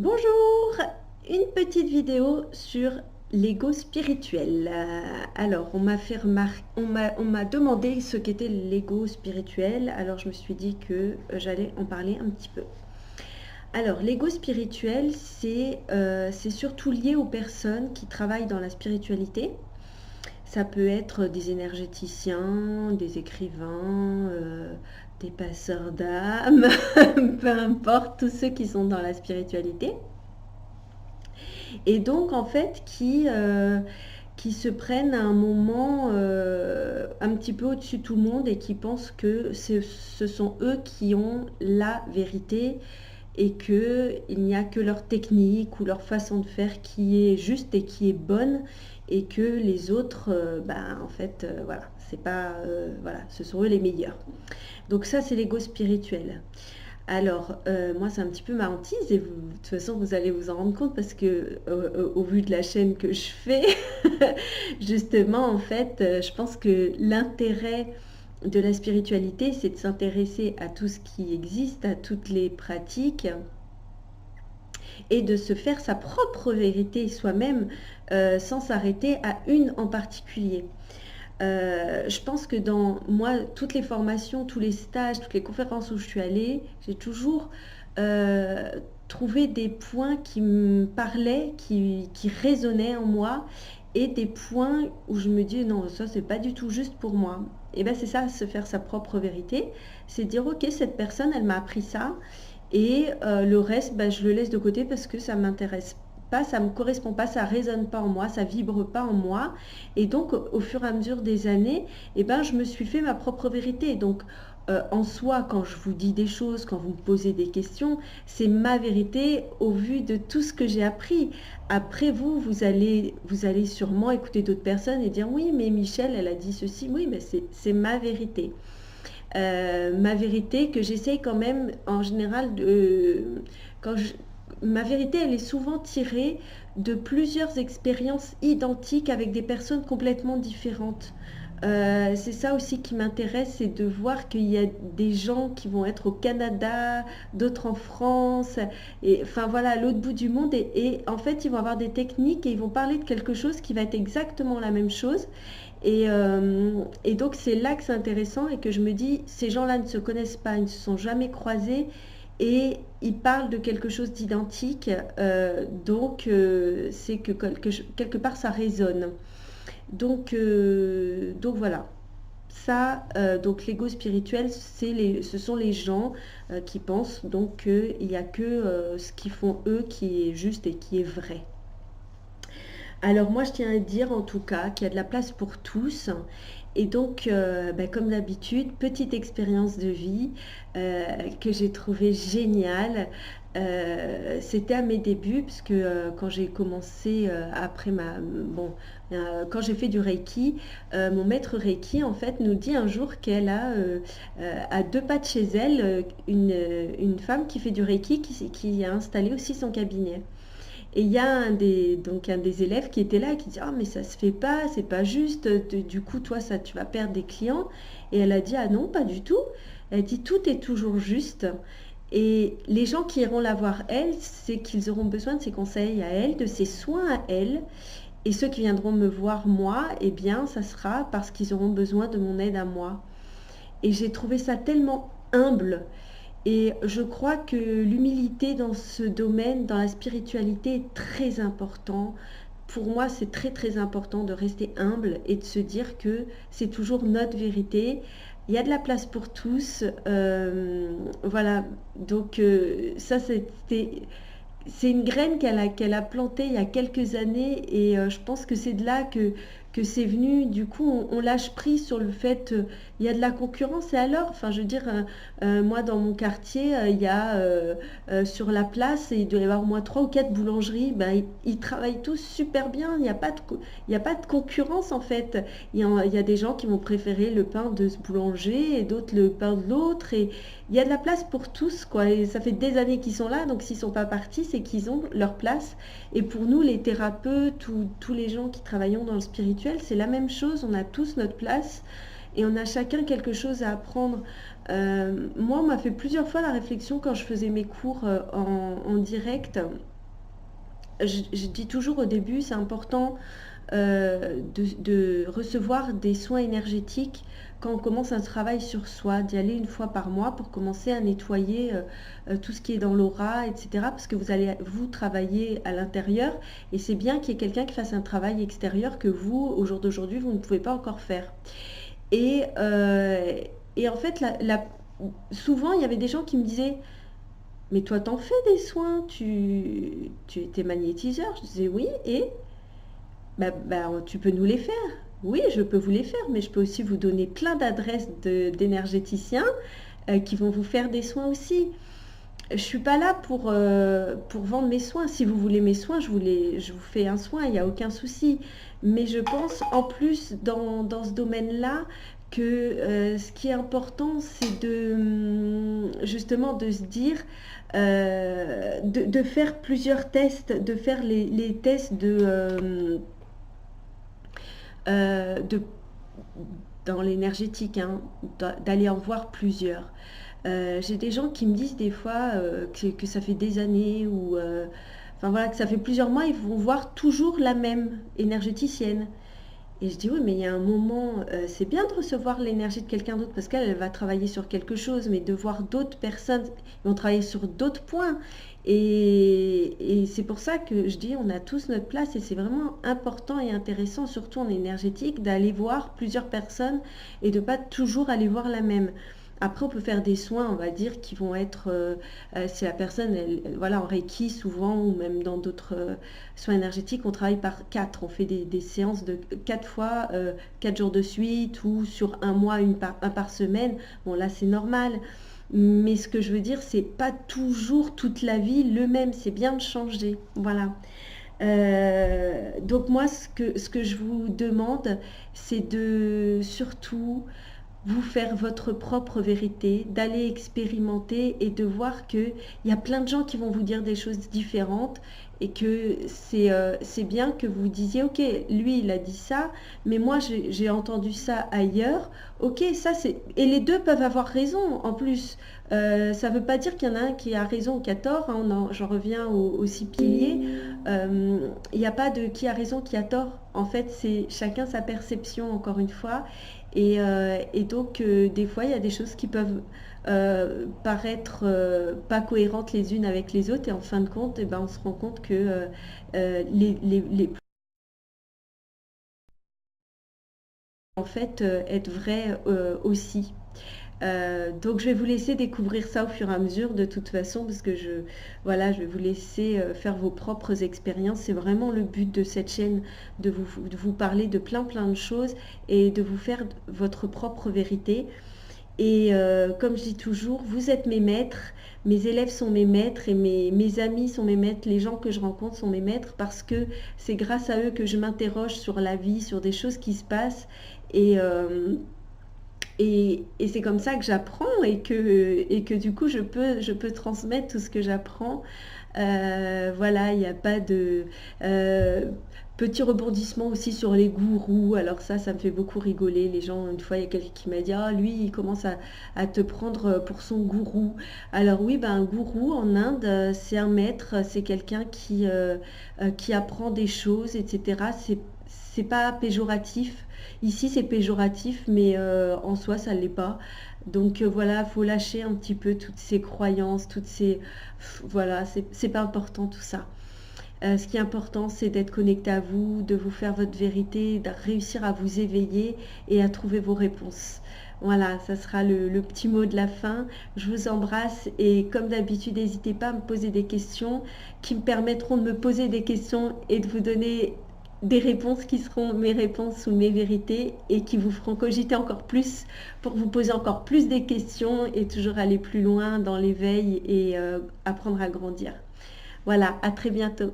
Bonjour, une petite vidéo sur l'ego spirituel. Alors, on m'a fait on m'a demandé ce qu'était l'ego spirituel, alors je me suis dit que j'allais en parler un petit peu. Alors, l'ego spirituel, c'est surtout lié aux personnes qui travaillent dans la spiritualité. Ça peut être des énergéticiens, des écrivains, des passeurs d'âme, peu importe, tous ceux qui sont dans la spiritualité. Et donc, en fait, qui se prennent à un moment un petit peu au-dessus de tout le monde et qui pensent que ce sont eux qui ont la vérité et qu'il n'y a que leur technique ou leur façon de faire qui est juste et qui est bonne et que les autres, en fait, voilà, c'est pas, voilà, ce sont eux les meilleurs. Donc ça, c'est l'ego spirituel. Alors, moi, c'est un petit peu ma hantise et de toute façon, vous allez vous en rendre compte parce que au vu de la chaîne que je fais, justement, en fait, je pense que l'intérêt de la spiritualité, c'est de s'intéresser à tout ce qui existe, à toutes les pratiques et de se faire sa propre vérité soi-même sans s'arrêter à une en particulier. Je pense que dans moi, toutes les formations, tous les stages, toutes les conférences où je suis allée, j'ai toujours euh, trouvé des points qui me parlaient, qui résonnaient en moi, et des points où je me dis non, ça c'est pas du tout juste pour moi. Et bien c'est ça, se faire sa propre vérité, c'est dire ok, cette personne, elle m'a appris ça, et le reste, ben, je le laisse de côté parce que ça m'intéresse pas, ça me correspond pas, ça résonne pas en moi, ça vibre pas en moi. Et donc, au fur et à mesure des années, eh ben, je me suis fait ma propre vérité. Donc, en soi, quand je vous dis des choses, quand vous me posez des questions, c'est ma vérité au vu de tout ce que j'ai appris. Après vous, vous allez sûrement écouter d'autres personnes et dire oui, mais Michel, elle a dit ceci. Oui, mais c'est ma vérité. Ma vérité que j'essaye quand même en général de quand je, ma vérité elle est souvent tirée de plusieurs expériences identiques avec des personnes complètement différentes. C'est ça aussi qui m'intéresse, c'est de voir qu'il y a des gens qui vont être au Canada, d'autres en France, et enfin voilà, à l'autre bout du monde, et en fait ils vont avoir des techniques et ils vont parler de quelque chose qui va être exactement la même chose, et donc c'est là que c'est intéressant et que je me dis, ces gens-là ne se connaissent pas, ils ne se sont jamais croisés et ils parlent de quelque chose d'identique, c'est que quelque part ça résonne. Donc voilà. Ça, donc l'ego spirituel, ce sont les gens qui pensent donc qu'il n'y a que ce qu'ils font eux qui est juste et qui est vrai. Alors moi, je tiens à dire en tout cas qu'il y a de la place pour tous. Et donc, comme d'habitude, petite expérience de vie que j'ai trouvée géniale. C'était à mes débuts, parce que quand j'ai commencé après quand j'ai fait du Reiki, mon maître Reiki en fait nous dit un jour qu'elle a à deux pas de chez elle une femme qui fait du Reiki qui a installé aussi son cabinet. Et il y a un des élèves qui était là et qui dit ah mais ça se fait pas, c'est pas juste, du coup toi ça tu vas perdre des clients. Et elle a dit ah non pas du tout. Elle dit tout est toujours juste. Et les gens qui iront la voir elle, c'est qu'ils auront besoin de ses conseils à elle, de ses soins à elle. Et ceux qui viendront me voir moi, eh bien ça sera parce qu'ils auront besoin de mon aide à moi. Et j'ai trouvé ça tellement humble. Et je crois que l'humilité dans ce domaine, dans la spiritualité, est très important. Pour moi, c'est très très important de rester humble et de se dire que c'est toujours notre vérité. Il y a de la place pour tous. Voilà. Donc ça, c'est une graine qu'elle a plantée il y a quelques années et je pense que c'est de là que c'est venu. Du coup, on lâche prise sur le fait il y a de la concurrence et alors, enfin, je veux dire, moi dans mon quartier, il y a sur la place, il doit y avoir au moins trois ou quatre boulangeries. Ben, ils travaillent tous super bien. Il y a pas de concurrence en fait. Il y a des gens qui vont préférer le pain de ce boulanger et d'autres le pain de l'autre et il y a de la place pour tous, quoi. Et ça fait des années qu'ils sont là, donc s'ils ne sont pas partis, c'est qu'ils ont leur place. Et pour nous, les thérapeutes ou tous les gens qui travaillons dans le spirituel, c'est la même chose. On a tous notre place et on a chacun quelque chose à apprendre Moi, on m'a fait plusieurs fois la réflexion quand je faisais mes cours en direct. Je dis toujours au début, c'est important de recevoir des soins énergétiques quand on commence un travail sur soi, d'y aller une fois par mois pour commencer à nettoyer tout ce qui est dans l'aura, etc. Parce que vous allez vous travailler à l'intérieur et c'est bien qu'il y ait quelqu'un qui fasse un travail extérieur que vous, au jour d'aujourd'hui, vous ne pouvez pas encore faire. Et, euh, et en fait, souvent, il y avait des gens qui me disaient, mais toi, t'en fais des soins, tu étais magnétiseur. Je disais oui, et tu peux nous les faire. Oui, je peux vous les faire, mais je peux aussi vous donner plein d'adresses d'énergéticiens qui vont vous faire des soins aussi. Je ne suis pas là pour vendre mes soins. Si vous voulez mes soins, je vous fais un soin, il n'y a aucun souci. Mais je pense en plus dans ce domaine-là que ce qui est important, c'est justement de se dire, de faire plusieurs tests, de faire les tests de dans l'énergétique, hein, d'aller en voir plusieurs. J'ai des gens qui me disent des fois que ça fait des années ou enfin voilà, que ça fait plusieurs mois, ils vont voir toujours la même énergéticienne. Et je dis oui, mais il y a un moment, c'est bien de recevoir l'énergie de quelqu'un d'autre parce qu'elle va travailler sur quelque chose, mais de voir d'autres personnes, ils vont travailler sur d'autres points. Et c'est pour ça que je dis, on a tous notre place et c'est vraiment important et intéressant, surtout en énergétique, d'aller voir plusieurs personnes et de pas toujours aller voir la même. Après, on peut faire des soins, on va dire, qui vont être, si la personne, voilà, en Reiki souvent, ou même dans d'autres soins énergétiques, on travaille par quatre. On fait des séances de quatre fois, 4 jours de suite, ou sur un mois, un par semaine. Bon, là, c'est normal. Mais ce que je veux dire, c'est pas toujours toute la vie le même. C'est bien de changer. Voilà. Donc moi, ce que je vous demande, c'est de surtout vous faire votre propre vérité, d'aller expérimenter et de voir qu'il y a plein de gens qui vont vous dire des choses différentes et que c'est bien que vous disiez, ok, lui il a dit ça, mais moi j'ai entendu ça ailleurs, ok, ça c'est... Et les deux peuvent avoir raison en plus. Ça ne veut pas dire qu'il y en a un qui a raison ou qui a tort, hein, j'en reviens aux 6 piliers. Il n'y a pas de qui a raison, qui a tort. En fait, c'est chacun sa perception, encore une fois. Et donc, des fois, il y a des choses qui peuvent paraître pas cohérentes les unes avec les autres. Et en fin de compte, eh ben, on se rend compte que en fait, être vraies aussi. Donc je vais vous laisser découvrir ça au fur et à mesure de toute façon parce que voilà, je vais vous laisser faire vos propres expériences. C'est vraiment le but de cette chaîne, de vous parler de plein de choses et de vous faire votre propre vérité. Et comme je dis toujours, vous êtes mes maîtres, mes élèves sont mes maîtres et mes amis sont mes maîtres, les gens que je rencontre sont mes maîtres parce que c'est grâce à eux que je m'interroge sur la vie, sur des choses qui se passent. Et, euh, et c'est comme ça que j'apprends et que du coup je peux transmettre tout ce que j'apprends. Voilà, il n'y a pas de petit rebondissement aussi sur les gourous. Alors ça me fait beaucoup rigoler. Les gens, une fois, il y a quelqu'un qui m'a dit, ah lui, il commence à te prendre pour son gourou. Alors oui, ben, un gourou en Inde, c'est un maître, c'est quelqu'un qui apprend des choses, etc. C'est pas péjoratif. Ici, c'est péjoratif, mais en soi, ça ne l'est pas. Donc voilà, il faut lâcher un petit peu toutes ces croyances, toutes ces... Voilà, c'est pas important tout ça. Ce qui est important, c'est d'être connecté à vous, de vous faire votre vérité, de réussir à vous éveiller et à trouver vos réponses. Voilà, ça sera le petit mot de la fin. Je vous embrasse et comme d'habitude, n'hésitez pas à me poser des questions qui me permettront de me poser des questions et de vous donner des réponses qui seront mes réponses ou mes vérités et qui vous feront cogiter encore plus pour vous poser encore plus des questions et toujours aller plus loin dans l'éveil et apprendre à grandir. Voilà, à très bientôt.